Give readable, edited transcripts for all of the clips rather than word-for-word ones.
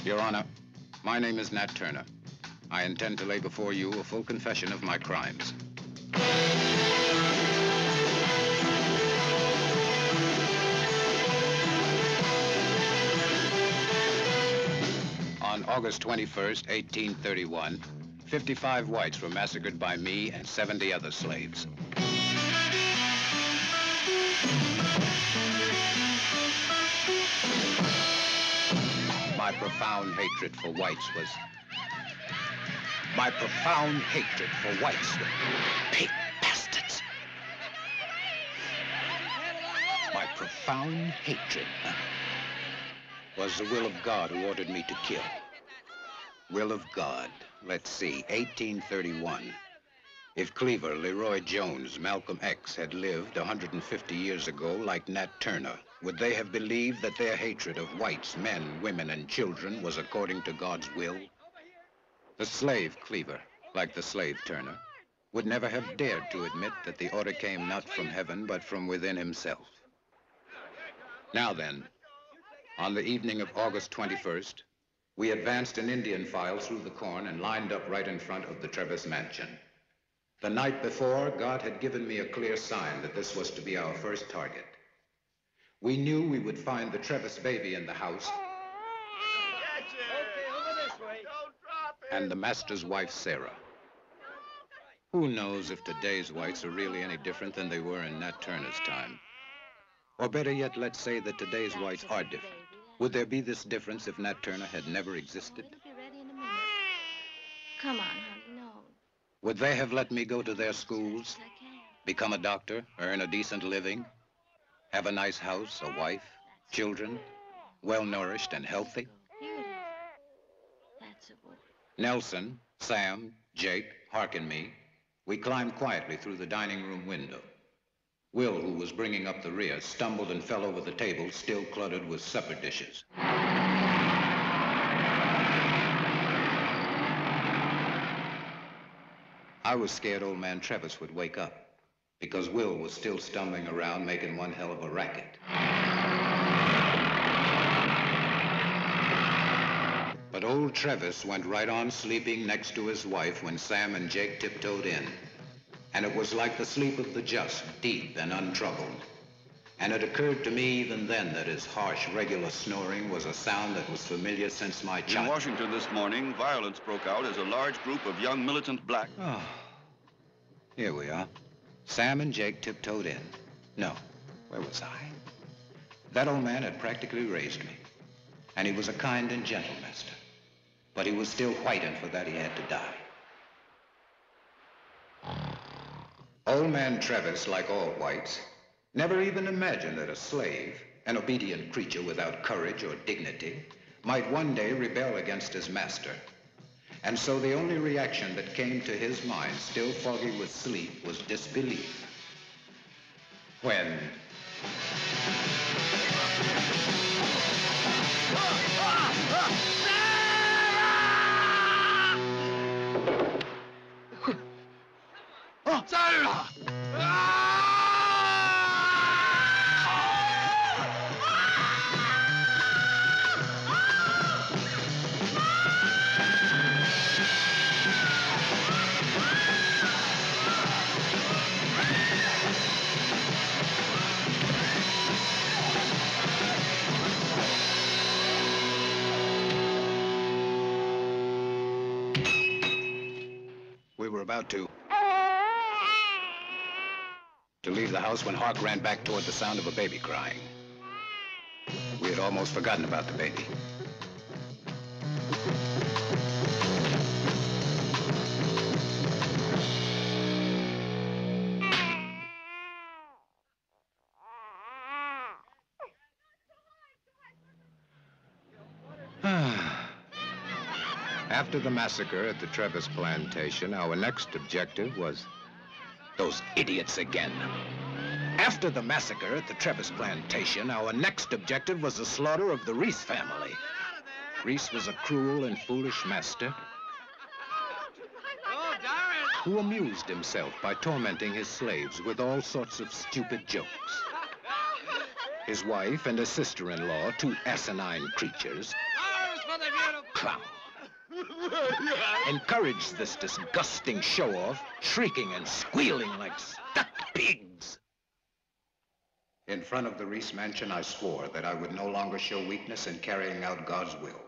Your Honor, my name is Nat Turner. I intend to lay before you a full confession of my crimes. On August 21st, 1831, 55 whites were massacred by me and 70 other slaves. My profound hatred for whites was... Pig bastards! My profound hatred was the will of God who ordered me to kill. Will of God. Let's see, 1831. If Cleaver, Leroy Jones, Malcolm X had lived 150 years ago like Nat Turner, would they have believed that their hatred of whites, men, women, and children was according to God's will? The slave Cleaver, like the slave Turner, would never have dared to admit that the order came not from heaven, but from within himself. Now then, on the evening of August 21st, we advanced in Indian file through the corn and lined up right in front of the Trevis mansion. The night before, God had given me a clear sign that this was to be our first target. We knew we would find the Trevis baby in the house and the master's wife, Sarah. Who knows if today's whites are really any different than they were in Nat Turner's time? Or better yet, let's say that today's whites are different. Would there be this difference if Nat Turner had never existed? Come on, honey, no. Would they have let me go to their schools, become a doctor, earn a decent living, have a nice house, a wife, children, well-nourished and healthy? Here it is. That's a boy. Nelson, Sam, Jake, Hark and me, we climbed quietly through the dining room window. Will, who was bringing up the rear, stumbled and fell over the table, still cluttered with supper dishes. I was scared old man Trevis would wake up, because Will was still stumbling around making one hell of a racket. But old Trevis went right on sleeping next to his wife when Sam and Jake tiptoed in. And it was like the sleep of the just, deep and untroubled. And it occurred to me even then that his harsh, regular snoring was a sound that was familiar since my childhood. In Washington this morning, violence broke out as a large group of young militant black... Oh, here we are. Sam and Jake tiptoed in. No, where was I? That old man had practically raised me. And he was a kind and gentle master. But he was still white, and for that he had to die. Old man Trevis, like all whites, never even imagined that a slave, an obedient creature without courage or dignity, might one day rebel against his master. And so the only reaction that came to his mind, still foggy with sleep, was disbelief. When... Sarah! We were about to leave the house when Hark ran back toward the sound of a baby crying. We had almost forgotten about the baby. After the massacre at the Trevis plantation, our next objective was... Those idiots again. After the massacre at the Trevis plantation, our next objective was the slaughter of the Reese family. Reese was a cruel and foolish master who amused himself by tormenting his slaves with all sorts of stupid jokes. His wife and his sister-in-law, two asinine creatures, clown. Encouraged this disgusting show-off, shrieking and squealing like stuck pigs. In front of the Reese mansion, I swore that I would no longer show weakness in carrying out God's will.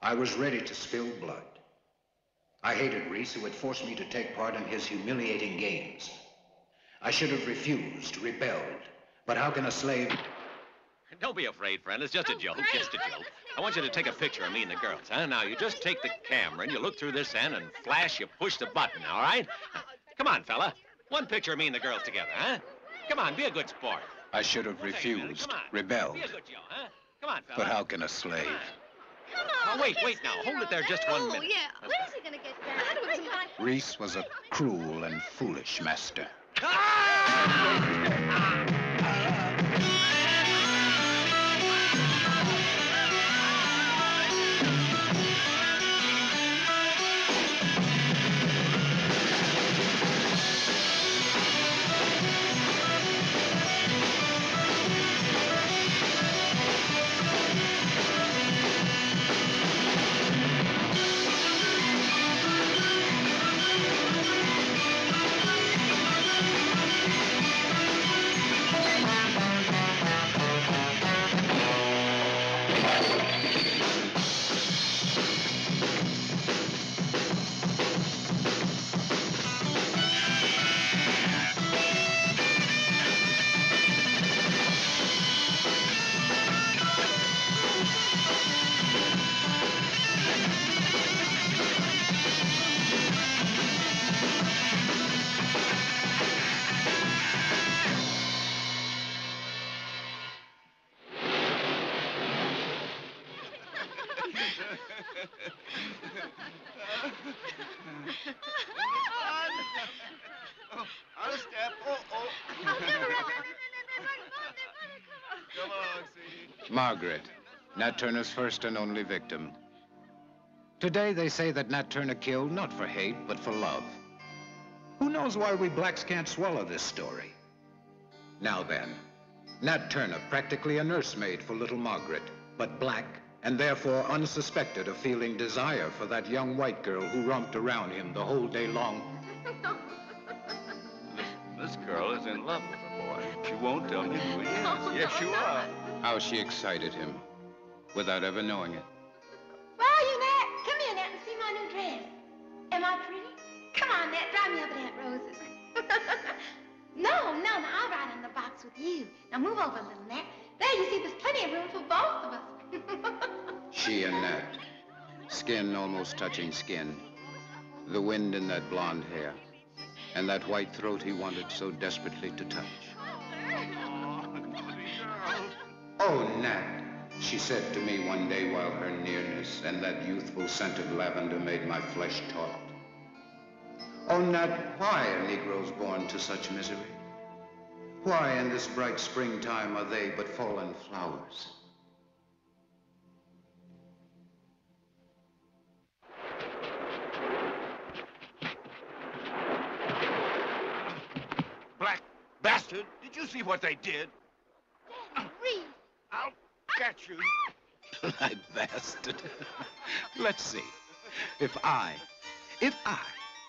I was ready to spill blood. I hated Reese, who had forced me to take part in his humiliating games. I should have refused, rebelled. But how can a slave... Don't be afraid, friend. It's just a joke, just a joke. I want you to take a picture of me and the girls, huh? Now, you just take the camera and you look through this end and flash, you push the button, all right? Now, come on, fella. One picture of me and the girls together, huh? Come on, be a good sport. I should have refused, rebelled. Be a good Joe, huh? Come on, fella. But how can a slave... Come on. Oh, wait now. Hold it there just 1 minute. Oh, yeah. When is he going to get back? Reese was a cruel and foolish master. Out of step. Oh. Come on, sweetie. Margaret, Nat Turner's first and only victim. Today they say that Nat Turner killed not for hate, but for love. Who knows why we blacks can't swallow this story? Now then, Nat Turner, practically a nursemaid for little Margaret, but black, and therefore unsuspected of feeling desire for that young white girl who romped around him the whole day long. This girl is in love with her boy. She won't tell you who he is. Yes, you are. How she excited him, without ever knowing it. Well, you, Nat, come here, Nat, and see my new dress. Am I pretty? Come on, Nat, drive me over to Aunt Rose's. No, I'll ride in the box with you. Now move over a little, Nat. There, you see, there's plenty of room for both of us. She and Nat, skin almost touching skin, the wind in that blonde hair, and that white throat he wanted so desperately to touch. Oh, Nat, she said to me one day while her nearness and that youthful scent of lavender made my flesh taut. Oh, Nat, why are Negroes born to such misery? Why in this bright springtime are they but fallen flowers? Black bastard! Did you see what they did? Reese. I'll catch you. Black bastard. Let's see. If I,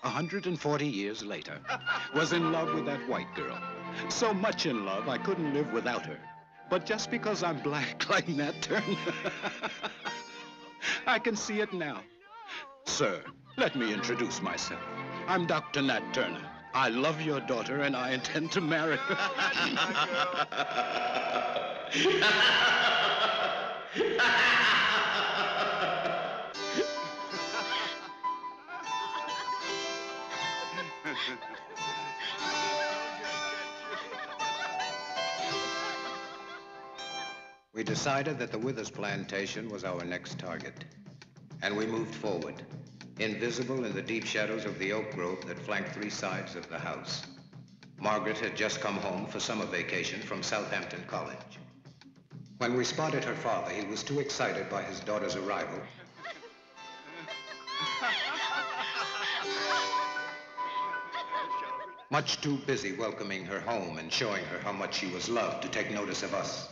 140 years later, was in love with that white girl, so much in love I couldn't live without her, but just because I'm black like Nat Turner, I can see it now. Sir, let me introduce myself. I'm Dr. Nat Turner. I love your daughter and I intend to marry her. We decided that the Withers plantation was our next target, and we moved forward, invisible in the deep shadows of the oak grove that flanked three sides of the house. Margaret had just come home for summer vacation from Southampton College. When we spotted her father, he was too excited by his daughter's arrival. Much too busy welcoming her home and showing her how much she was loved to take notice of us.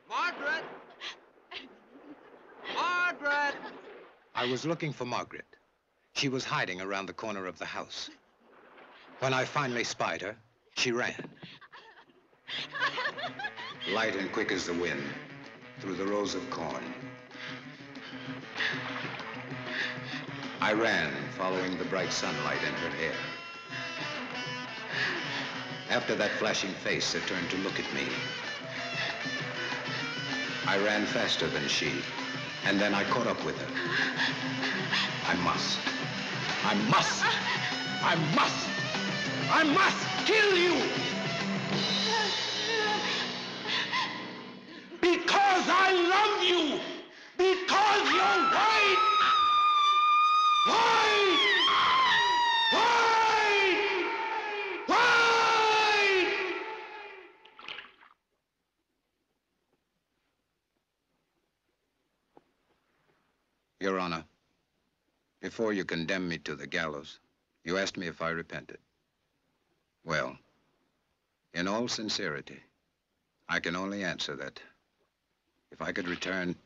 Margaret! Margaret! I was looking for Margaret. She was hiding around the corner of the house. When I finally spied her, she ran. Light and quick as the wind, through the rows of corn. I ran, following the bright sunlight in her hair. After that flashing face had turned to look at me, I ran faster than she, and then I caught up with her. I must kill you! Because I love you! Because you're white! White! White! White! Your Honor, before you condemned me to the gallows, you asked me if I repented. Well, in all sincerity, I can only answer that if I could return